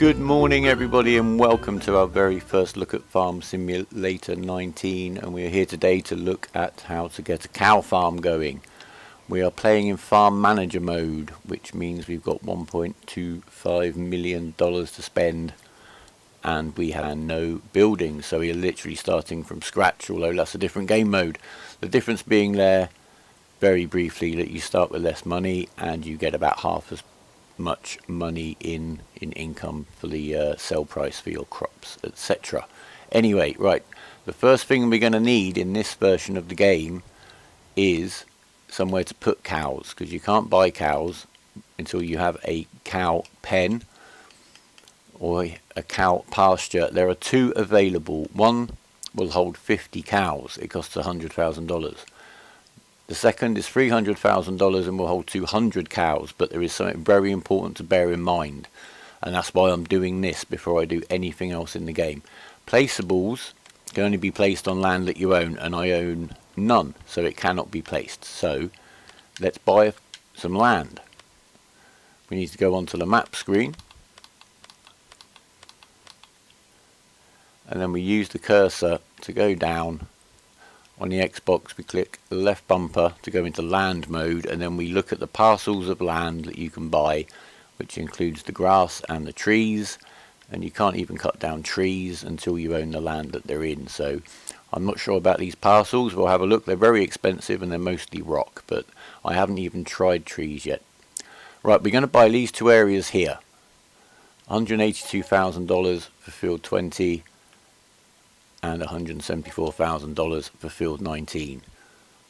Good morning everybody, and welcome to our very first look at Farm Simulator 19, and we are here today to look at how to get a cow farm going. We are playing in farm manager mode, which means we've got $1.25 million to spend and we have no buildings, so we are literally starting from scratch, although that's a different game mode. The difference being there, very briefly, that you start with less money and you get about half as much money in income for the sell price for your crops, etc. Anyway, right, the first thing we're going to need in this version of the game is somewhere to put cows, because you can't buy cows until you have a cow pen or a cow pasture. There are two available. One will hold 50 cows. It costs $100,000. The second is $300,000 and will hold 200 cows, but there is something very important to bear in mind, and that's why I'm doing this before I do anything else in the game. Placeables can only be placed on land that you own, and I own none, so it cannot be placed. So let's buy some land. We need to go onto the map screen, and then we use the cursor to go down. On the Xbox we click the left bumper to go into land mode, and then we look at the parcels of land that you can buy, which includes the grass and the trees, and you can't even cut down trees until you own the land that they're in. So I'm not sure about these parcels. We'll have a look. They're very expensive and they're mostly rock, but I haven't even tried trees yet. Right, we're going to buy these two areas here. $182,000 for field 20 and $174,000 for field 19.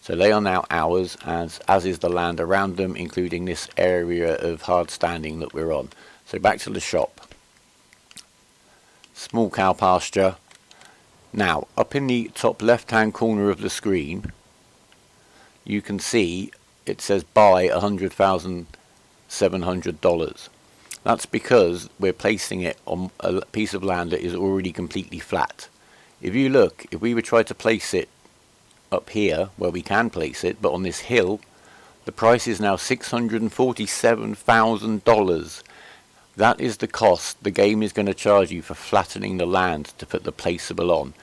So they are now ours, as is the land around them, including this area of hard standing that we're on. So back to the shop. Small cow pasture. Now, up in the top left hand corner of the screen, you can see it says buy $100,700. That's because we're placing it on a piece of land that is already completely flat. If you look, if we would try to place it up here, where we can place it, but on this hill, the price is now $647,000. That is the cost the game is going to charge you for flattening the land to put the placeable on.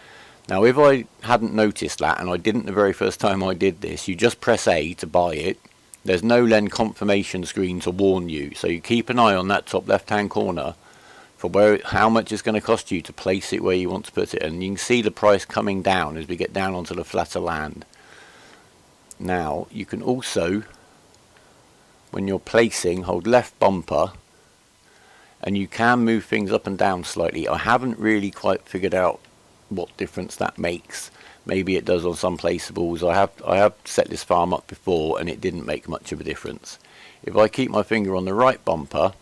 Now, if I hadn't noticed that, and I didn't the very first time I did this, you just press A to buy it. There's no then confirmation screen to warn you, so you keep an eye on that top left hand corner for how much it's going to cost you to place it where you want to put it, and you can see the price coming down as we get down onto the flatter land. Now you can also, when you're placing, hold left bumper and you can move things up and down slightly. I haven't really quite figured out what difference that makes. Maybe it does on some placeables. I have set this farm up before and it didn't make much of a difference. If I keep my finger on the right bumper,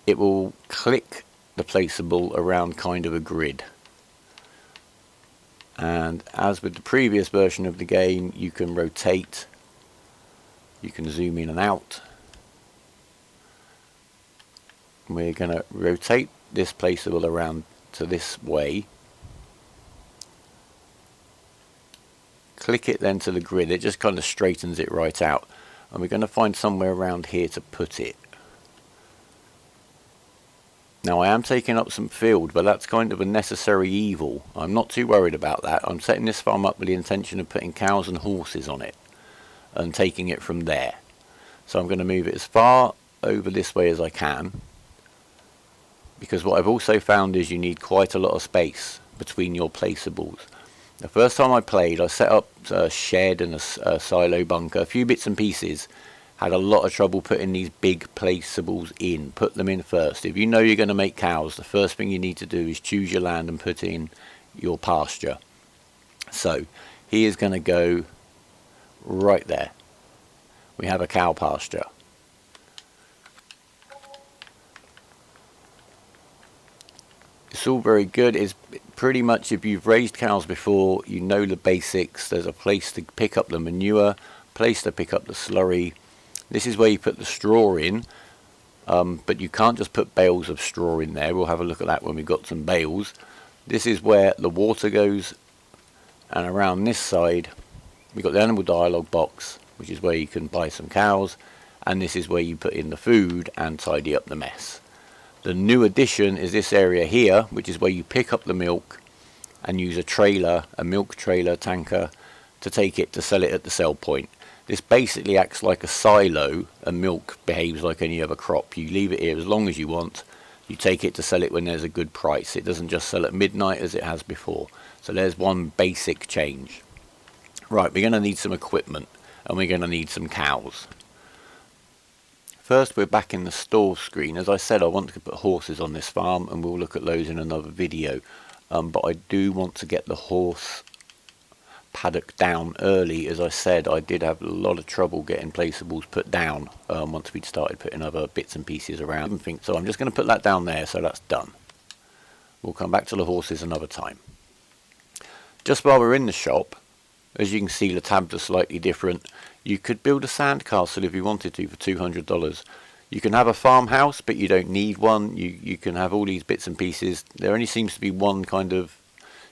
it will click the placeable around kind of a grid. And as with the previous version of the game, you can rotate, you can zoom in and out. We're going to rotate this placeable around to this way. Click it then to the grid. It just kind of straightens it right out. And we're going to find somewhere around here to put it. Now I am taking up some field, but that's kind of a necessary evil. I'm not too worried about that. I'm setting this farm up with the intention of putting cows and horses on it and taking it from there. So I'm going to move it as far over this way as I can, because what I've also found is you need quite a lot of space between your placeables. The first time I played, I set up a shed and a silo bunker, a few bits and pieces. Had a lot of trouble putting these big placeables in. Put them in first. If you know you're going to make cows, the first thing you need to do is choose your land and put in your pasture. So he is going to go right there. We have a cow pasture. It's all very good. It's pretty much, if you've raised cows before, you know the basics. There's a place to pick up the manure, place to pick up the slurry. This is where you put the straw in, but you can't just put bales of straw in there. We'll have a look at that when we've got some bales. This is where the water goes, and around this side we've got the animal dialogue box, which is where you can buy some cows, and this is where you put in the food and tidy up the mess. The new addition is this area here, which is where you pick up the milk and use a trailer, a milk trailer tanker, to take it to sell it at the sell point. This basically acts like a silo, and milk behaves like any other crop. You leave it here as long as you want. You take it to sell it when there's a good price. It doesn't just sell at midnight as it has before. So there's one basic change. Right, we're going to need some equipment, and we're going to need some cows. First, we're back in the store screen. As I said, I want to put horses on this farm, and we'll look at those in another video. But I do want to get the horse paddock down early. As I said, I did have a lot of trouble getting placeables put down once we'd started putting other bits and pieces around. So I'm just going to put that down there, so that's done. We'll come back to the horses another time. Just while we're in the shop, as you can see, the tabs are slightly different. You could build a sandcastle if you wanted to for $200. You can have a farmhouse, but you don't need one. You can have all these bits and pieces. There only seems to be one kind of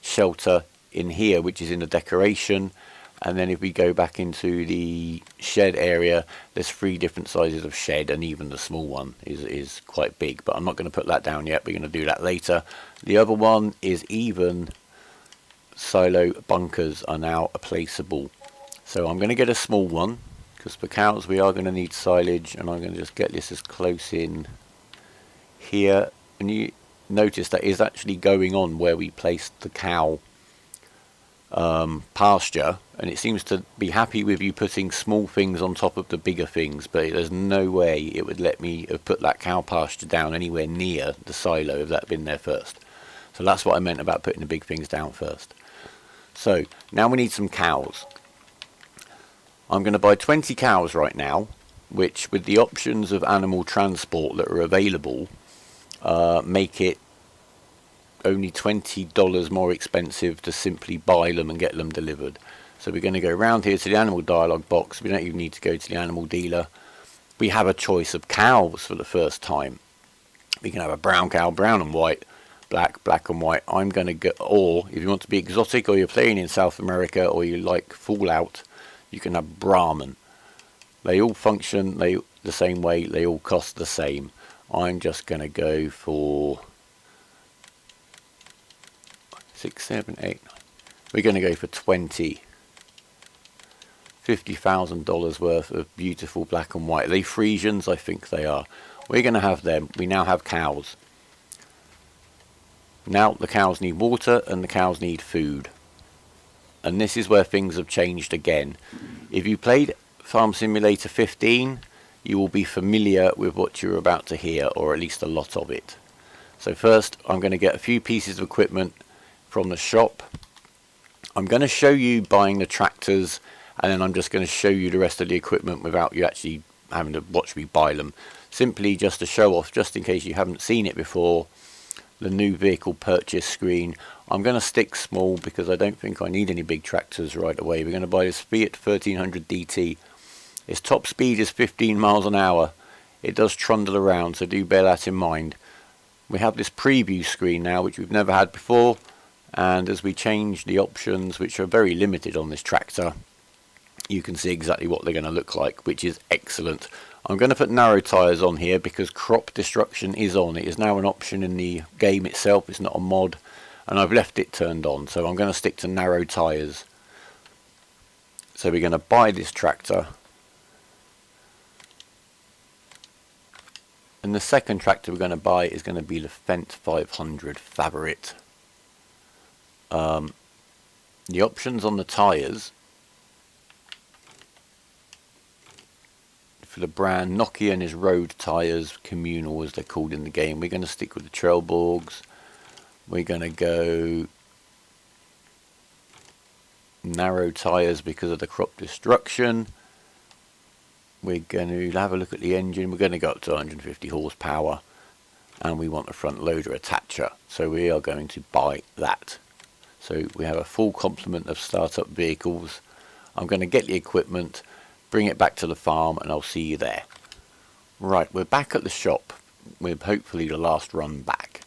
shelter in here, which is in the decoration. And then if we go back into the shed area, there's 3 different sizes of shed, and even the small one is quite big. But I'm not going to put that down yet. We're going to do that later. The other one is even silo bunkers are now placeable. So I'm going to get a small one, because for cows we are going to need silage, and I'm going to just get this as close in here. And you notice that is actually going on where we placed the cow pasture, and it seems to be happy with you putting small things on top of the bigger things, but there's no way it would let me have put that cow pasture down anywhere near the silo if that had been there first. So that's what I meant about putting the big things down first. So now we need some cows. I'm going to buy 20 cows right now, which with the options of animal transport that are available make it only $20 more expensive to simply buy them and get them delivered. So we're going to go around here to the animal dialogue box. We don't even need to go to the animal dealer. We have a choice of cows for the first time. We can have a brown cow, brown and white, black, black and white. I'm going to get, or if you want to be exotic, or you're playing in South America, or you like Fallout, you can have Brahman. They all function the same way. They all cost the same. I'm just going to go for 6, 7, 8, 9. We're going to go for 20. $50,000 worth of beautiful black and white. Are they Frisians? I think they are. We're going to have them. We now have cows. Now the cows need water and the cows need food. And this is where things have changed again. If you played Farm Simulator 15, you will be familiar with what you're about to hear, or at least a lot of it. So first, I'm going to get a few pieces of equipment from the shop. I'm going to show you buying the tractors, and then I'm just going to show you the rest of the equipment without you actually having to watch me buy them. Simply just to show off, just in case you haven't seen it before, the new vehicle purchase screen. I'm going to stick small because I don't think I need any big tractors right away. We're going to buy this Fiat 1300 DT. Its top speed is 15 miles an hour. It does trundle around, so do bear that in mind. We have this preview screen now, which we've never had before, and as we change the options, which are very limited on this tractor, you can see exactly what they're going to look like, which is excellent. I'm going to put narrow tyres on here because crop destruction is on. It is now an option in the game itself. It's not a mod, and I've left it turned on, so I'm going to stick to narrow tyres. So we're going to buy this tractor, and the second tractor we're going to buy is going to be the Fendt 500 Favorit. The options on the tyres for the brand, Nokian is road tyres, communal as they're called in the game. We're going to stick with the Trelleborgs. We're going to go narrow tyres because of the crop destruction. We're going to have a look at the engine. We're going to go up to 150 horsepower, and we want a front loader attacher, so we are going to buy that. So we have a full complement of startup vehicles. I'm going to get the equipment, bring it back to the farm, and I'll see you there. Right, we're back at the shop with hopefully the last run back.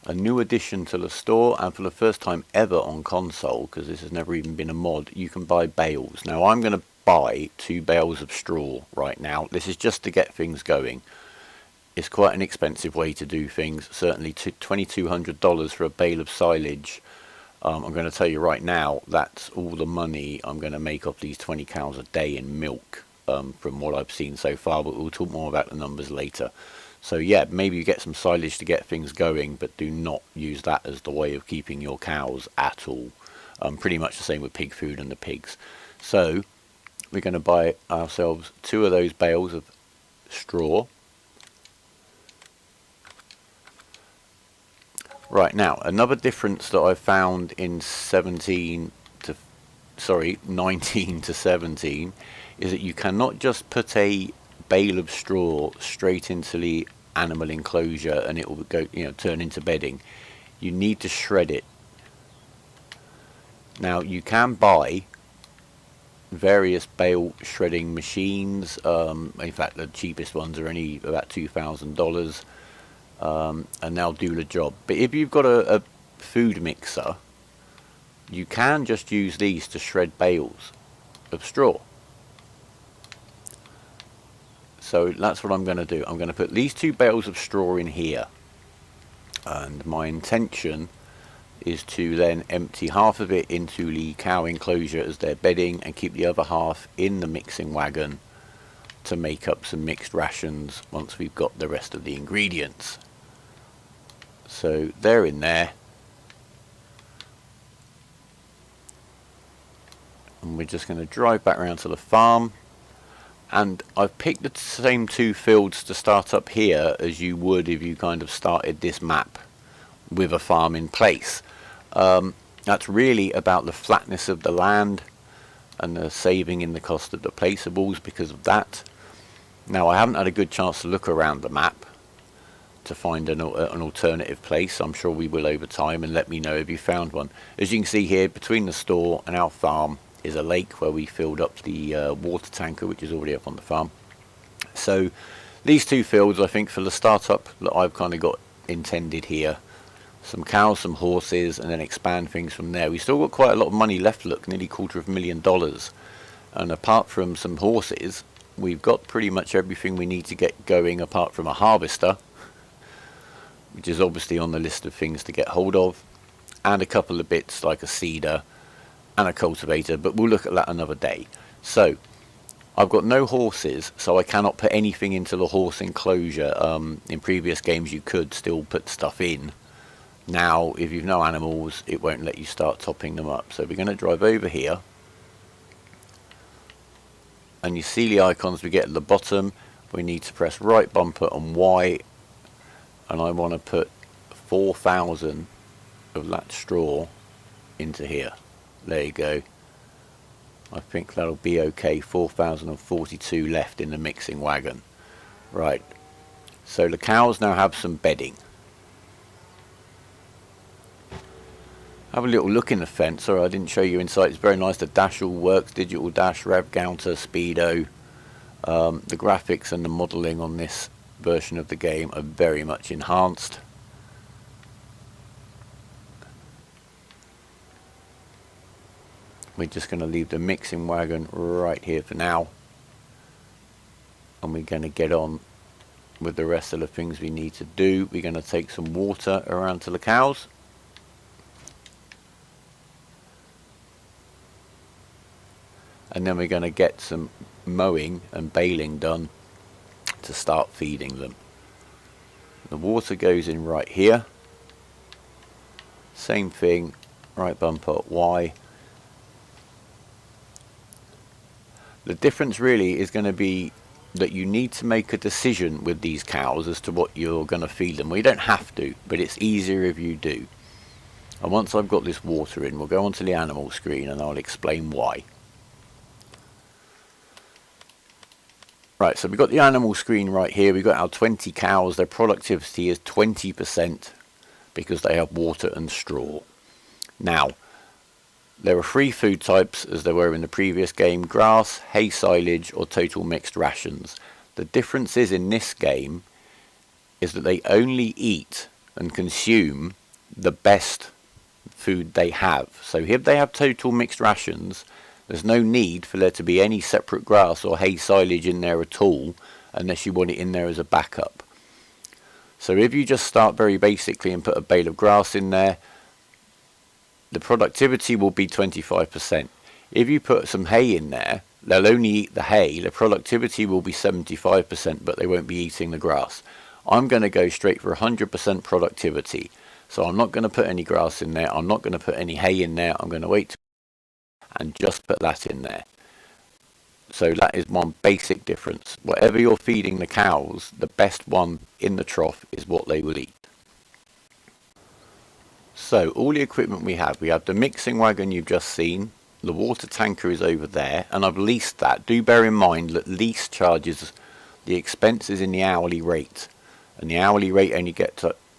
A new addition to the store, and for the first time ever on console, because this has never even been a mod, you can buy bales. Now I'm going to buy 2 bales of straw right now. This is just to get things going. it's quite an expensive way to do things. Certainly $2,200 for a bale of silage. I'm going to tell you right now, that's all the money I'm going to make off these 20 cows a day in milk, from what I've seen so far, but we'll talk more about the numbers later. So yeah, maybe you get some silage to get things going, but do not use that as the way of keeping your cows at all. Pretty much the same with pig food and the pigs. So we're going to buy ourselves 2 of those bales of straw. Right, now another difference that I found in 19 to 17 is that you cannot just put a bale of straw straight into the animal enclosure and it will go, turn into bedding. You need to shred it. Now you can buy various bale shredding machines. In fact, the cheapest ones are only about $2,000, and they'll do the job. But if you've got a food mixer, you can just use these to shred bales of straw. So that's what I'm going to do. I'm going to put these 2 bales of straw in here, and my intention is to then empty half of it into the cow enclosure as their bedding and keep the other half in the mixing wagon to make up some mixed rations once we've got the rest of the ingredients. So they're in there, and we're just going to drive back around to the farm. And I've picked the same 2 fields to start up here as you would if you kind of started this map with a farm in place. That's really about the flatness of the land and the saving in the cost of the placeables because of that. Now I haven't had a good chance to look around the map to find an alternative place. I'm sure we will over time, and let me know if you found one. As you can see here, between the store and our farm is a lake where we filled up the water tanker, which is already up on the farm. So these 2 fields, I think, for the startup that I've kind of got intended here. Some cows, some horses, and then expand things from there. We still got quite a lot of money left, look, nearly $250,000. And apart from some horses, we've got pretty much everything we need to get going apart from a harvester, which is obviously on the list of things to get hold of, and a couple of bits like a seeder and a cultivator, but we'll look at that another day. So I've got no horses, so I cannot put anything into the horse enclosure. In previous games you could still put stuff in. Now if you've no animals, it won't let you start topping them up. So we're going to drive over here, and you see the icons we get at the bottom. We need to press right bumper and Y, and I want to put 4,000 of that straw into here. There you go. I think that'll be okay. 4,042 left in the mixing wagon. Right, so the cows now have some bedding. Have a little look in the fence. Sorry, I didn't show you inside. It's very nice. The dash all works. Digital dash, rev counter, speedo. The graphics and the modelling on this version of the game are very much enhanced. We're just going to leave the mixing wagon right here for now, and we're going to get on with the rest of the things we need to do. We're going to take some water around to the cows, and then we're going to get some mowing and baling done to start feeding them. The water goes in right here, same thing, right bumper Y. The difference really is going to be that you need to make a decision with these cows as to what you're going to feed them. Well, you don't have to, but it's easier if you do. And once I've got this water in, we'll go onto the animal screen and I'll explain why. Right, so we've got the animal screen right here. We've got our 20 cows. Their productivity is 20% because they have water and straw. Now, there are 3 food types as there were in the previous game: grass, hay silage, or total mixed rations. The difference is in this game is that they only eat and consume the best food they have. So if they have total mixed rations, there's no need for there to be any separate grass or hay silage in there at all, unless you want it in there as a backup. So if you just start very basically and put a bale of grass in there, the productivity will be 25%. If you put some hay in there, they'll only eat the hay. The productivity will be 75%, but they won't be eating the grass. I'm going to go straight for 100% productivity. So I'm not going to put any grass in there. I'm not going to put any hay in there. I'm going to wait and just put that in there. So that is one basic difference. Whatever you're feeding the cows, the best one in the trough is what they will eat. So all the equipment we have the mixing wagon you've just seen, the water tanker is over there, and I've leased that. Do bear in mind that lease charges the expenses in the hourly rate, and the hourly rate only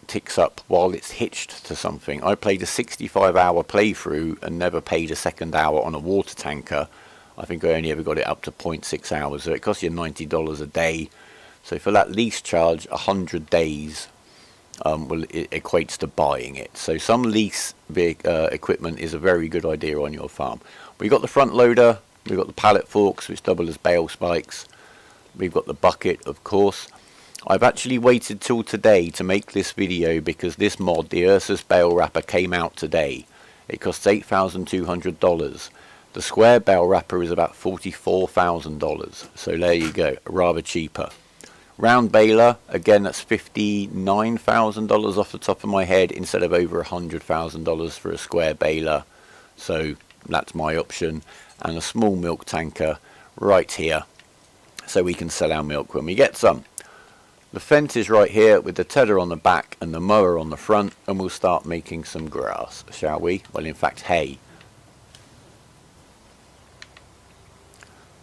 ticks up while it's hitched to something. I played a 65-hour playthrough and never paid a second hour on a water tanker. I think I only ever got it up to 0.6 hours, so it costs you $90 a day. So for that lease charge, 100 days it equates to buying it. So some lease equipment is a very good idea on your farm. We've got the front loader, we've got the pallet forks which double as bale spikes, we've got the bucket, of course. I've actually waited till today to make this video because this mod, the Ursus bale wrapper, came out today. It costs $8,200. The square bale wrapper is about $44,000, so there you go, rather cheaper. Round baler, again, that's $59,000 off the top of my head instead of over $100,000 for a square baler. So that's my option. And a small milk tanker right here, so we can sell our milk when we get some. The fence is right here with the tedder on the back and the mower on the front, and we'll start making some grass, shall we? Well, in fact, hay.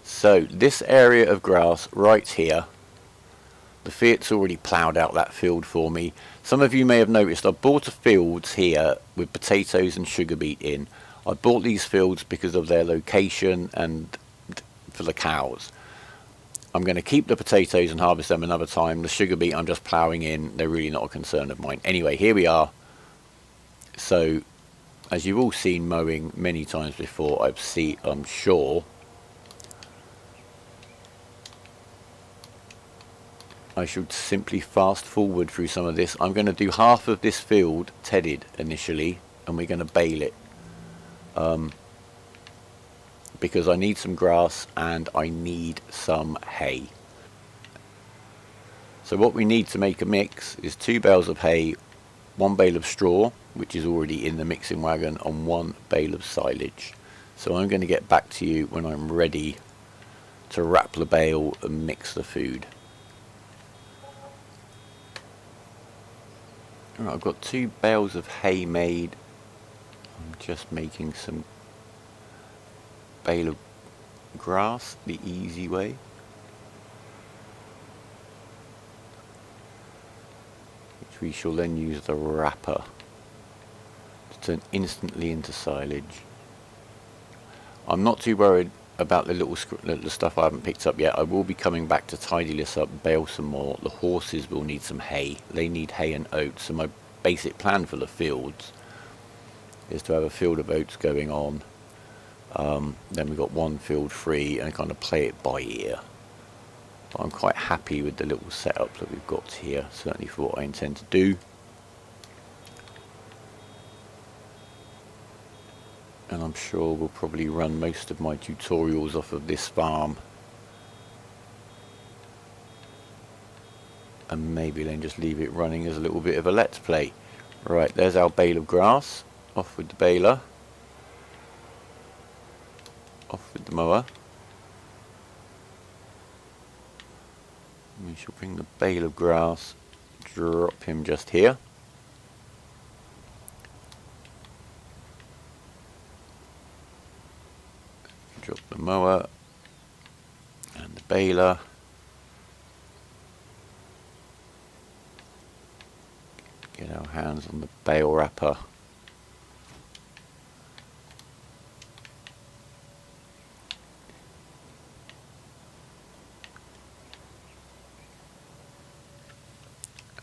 So this area of grass right here, the Fiat's already ploughed out that field for me. Some of you may have noticed I bought a fields here with potatoes and sugar beet in. I bought these fields because of their location and for the cows. I'm going to keep the potatoes and harvest them another time. The sugar beet I'm just ploughing in. They're really not a concern of mine. Anyway, here we are. So, as you've all seen mowing many times before, I'm sure I should simply fast forward through some of this. I'm going to do half of this field tedded initially, and we're going to bale it because I need some grass and I need some hay. So what we need to make a mix is 2 bales of hay, 1 bale of straw, which is already in the mixing wagon, and 1 bale of silage. So I'm going to get back to you when I'm ready to wrap the bale and mix the food. Right, I've got 2 bales of hay made. I'm just making some bale of grass the easy way. Which we shall then use the wrapper to turn instantly into silage. I'm not too worried about the little stuff I haven't picked up yet. I will be coming back to tidy this up, bale some more. The horses will need some hay. They need hay and oats. So my basic plan for the fields is to have a field of oats going on. Then we've got 1 field free and kind of play it by ear. But I'm quite happy with the little setup that we've got here, certainly for what I intend to do. And I'm sure we'll probably run most of my tutorials off of this farm. And maybe then just leave it running as a little bit of a let's play. Right, there's our bale of grass. Off with the baler. Off with the mower. We shall bring the bale of grass, drop him just here. Drop the mower and the baler. Get our hands on the bale wrapper.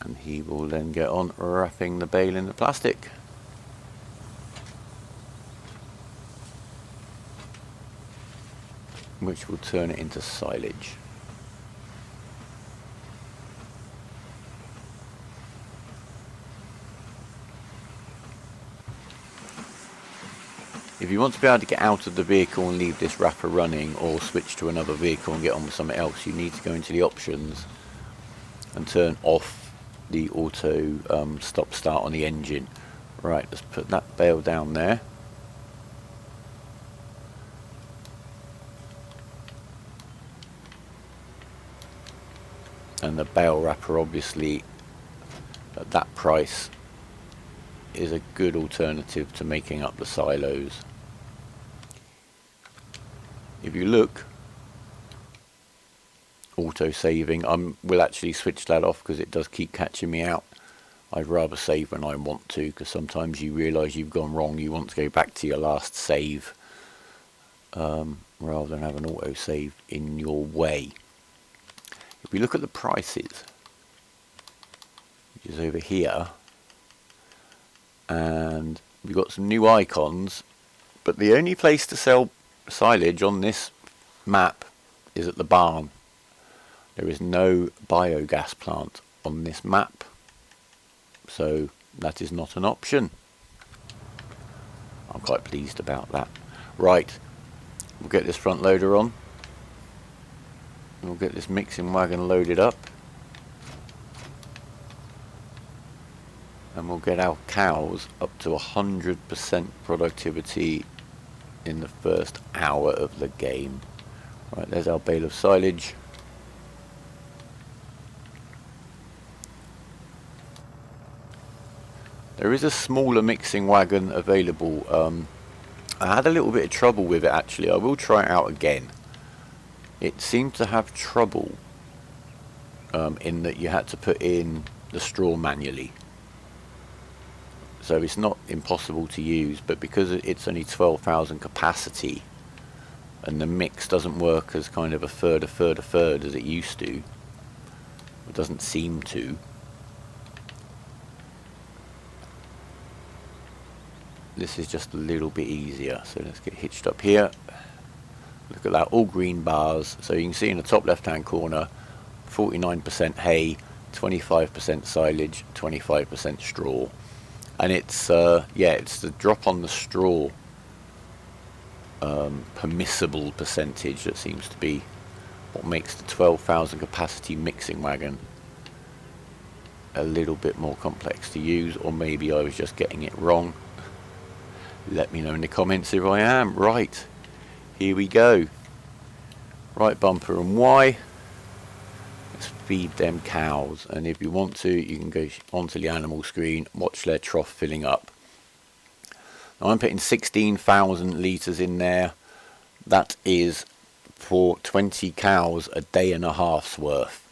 And he will then get on wrapping the bale in the plastic. Which will turn it into silage. If you want to be able to get out of the vehicle and leave this wrapper running, or switch to another vehicle and get on with something else, you need to go into the options and turn off the auto stop start on the engine. Right, let's put that bale down there. And the bale wrapper, obviously at that price, is a good alternative to making up the silos. If you look, auto saving, will actually switch that off because it does keep catching me out. I'd rather save when I want to, because sometimes you realise you've gone wrong, you want to go back to your last save rather than have an auto save in your way. If we look at the prices, which is over here, and we've got some new icons, but the only place to sell silage on this map is at the barn. There is no biogas plant on this map, so that is not an option. I'm quite pleased about that. Right, we'll get this front loader on. We'll get this mixing wagon loaded up. And we'll get our cows up to 100% productivity in the first hour of the game. Right, there's our bale of silage. There is a smaller mixing wagon available. I had a little bit of trouble with it actually. I will try it out again. It seemed to have trouble in that you had to put in the straw manually. So it's not impossible to use, but because it's only 12,000 capacity and the mix doesn't work as kind of a third as it used to, it doesn't seem to. This is just a little bit easier, so let's get hitched up here. Look at that, all green bars. So you can see in the top left hand corner, 49% hay, 25% silage, 25% straw. And it's yeah, it's the drop on the straw permissible percentage that seems to be what makes the 12,000 capacity mixing wagon a little bit more complex to use, or maybe I was just getting it wrong. Let me know in the comments if I am. Right, here we go. Right bumper and Y. Let's feed them cows, and if you want to, you can go onto the animal screen, watch their trough filling up. Now I'm putting 16,000 litres in there. That is for 20 cows a day and a half's worth.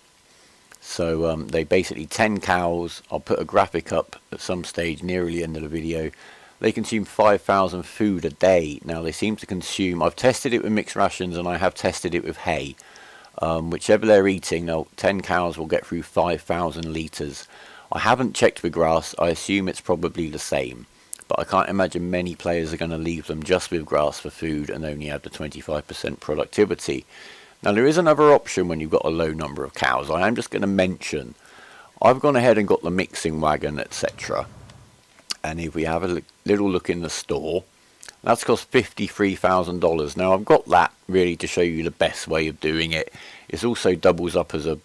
So they basically 10 cows. I'll put a graphic up at some stage near the end of the video. They consume 5,000 food a day. Now they seem to consume, I've tested it with mixed rations and I have tested it with hay. Whichever they're eating, now 10 cows will get through 5,000 litres. I haven't checked with grass, I assume it's probably the same. But I can't imagine many players are going to leave them just with grass for food and only have the 25% productivity. Now there is another option when you've got a low number of cows. I am just going to mention, I've gone ahead and got the mixing wagon, etc. And if we have a little look in the store, that's cost $53,000. Now I've got that really to show you the best way of doing it. It also doubles up as a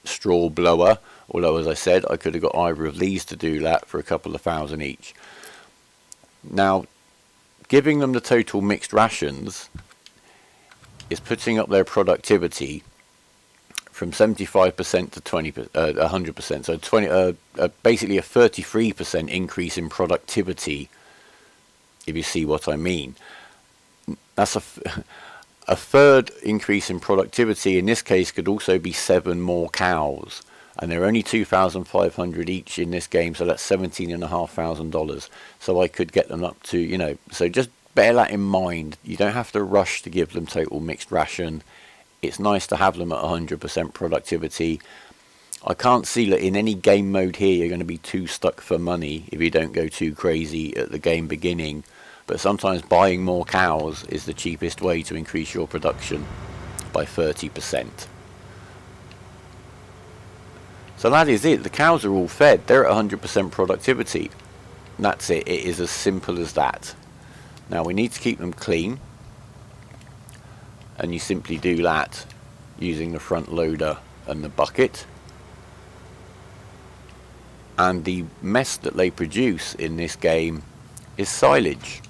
straw blower, although as I said I could have got either of these to do that for a couple of thousand each. Now giving them the total mixed rations is putting up their productivity from 75% to 100%. So basically a 33% increase in productivity, if you see what I mean. That's a third increase in productivity. In this case could also be 7 more cows, and they're only 2,500 each in this game, so that's $17,500. So I could get them up to, you know, so just bear that in mind. You don't have to rush to give them total mixed ration. It's nice to have them at 100% productivity. I can't see that in any game mode here you're going to be too stuck for money if you don't go too crazy at the game beginning. But sometimes buying more cows is the cheapest way to increase your production by 30%. So that is it. The cows are all fed. They're at 100% productivity. That's it. It is as simple as that. Now we need to keep them clean, and you simply do that using the front loader and the bucket. And the mess that they produce in this game is silage.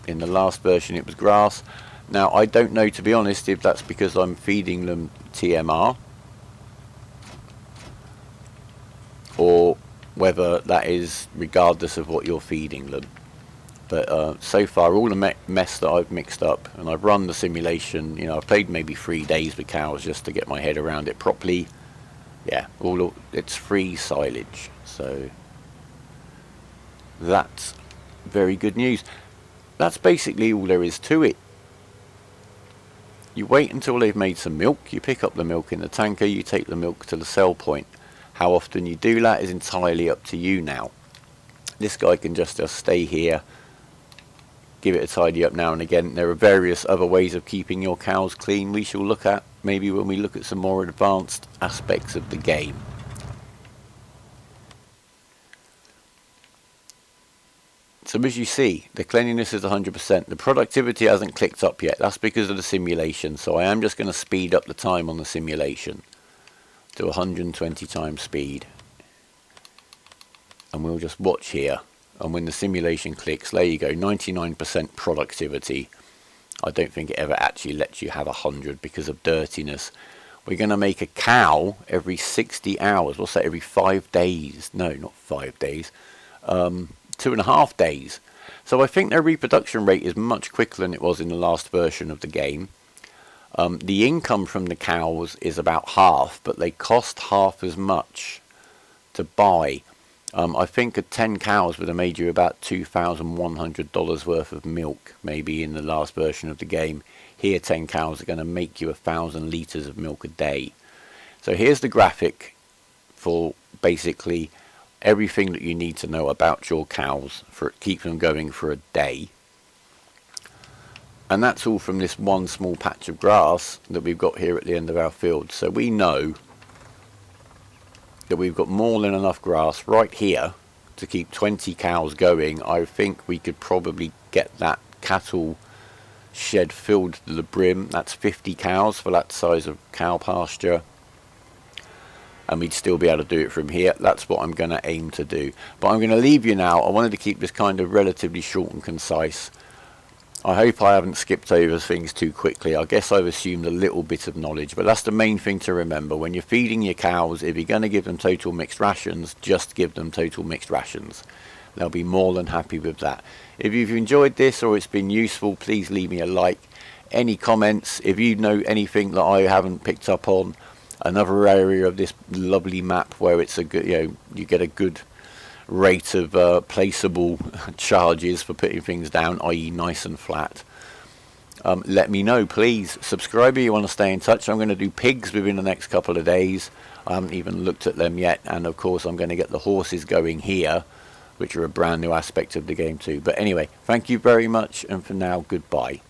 In the last version it was grass. Now I don't know, to be honest, if that's because I'm feeding them TMR or whether that is regardless of what you're feeding them. But so far all the mess that I've mixed up, and I've run the simulation, you know, I've played maybe 3 days with cows just to get my head around it properly. Yeah, it's free silage, so that's very good news. That's basically all there is to it. You wait until they've made some milk, you pick up the milk in the tanker, you take the milk to the sell point. How often you do that is entirely up to you now. This guy can just stay here, give it a tidy up now and again. There are various other ways of keeping your cows clean we shall look at maybe when we look at some more advanced aspects of the game. So as you see, the cleanliness is 100%. The productivity hasn't clicked up yet. That's because of the simulation. So I am just going to speed up the time on the simulation to 120 times speed. And we'll just watch here. And when the simulation clicks, there you go, 99% productivity. I don't think it ever actually lets you have 100 because of dirtiness. We're going to make a cow every 60 hours. What's that, every 5 days? No, not 5 days. 2.5 days. So I think their reproduction rate is much quicker than it was in the last version of the game. The income from the cows is about half, but they cost half as much to buy. I think 10 cows would have made you about $2,100 worth of milk, maybe in the last version of the game. Here 10 cows are going to make you 1,000 litres of milk a day. So here's the graphic for basically everything that you need to know about your cows for keep them going for a day. And that's all from this one small patch of grass that we've got here at the end of our field. So we know that we've got more than enough grass right here to keep 20 cows going. I think we could probably get that cattle shed filled to the brim. That's 50 cows for that size of cow pasture. And we'd still be able to do it from here. That's what I'm going to aim to do. But I'm going to leave you now. I wanted to keep this kind of relatively short and concise. I hope I haven't skipped over things too quickly. I guess I've assumed a little bit of knowledge, but that's the main thing to remember. When you're feeding your cows, if you're going to give them total mixed rations, just give them total mixed rations. They'll be more than happy with that. If you've enjoyed this or it's been useful, please leave me a like. Any comments, if you know anything that I haven't picked up on, another area of this lovely map where it's a good, you get a good rate of placeable charges for putting things down, i.e. nice and flat, let me know, please. Subscribe if you want to stay in touch. I'm going to do pigs within the next couple of days. I haven't even looked at them yet, and of course I'm going to get the horses going here, which are a brand new aspect of the game too. But anyway, thank you very much, and for now, goodbye.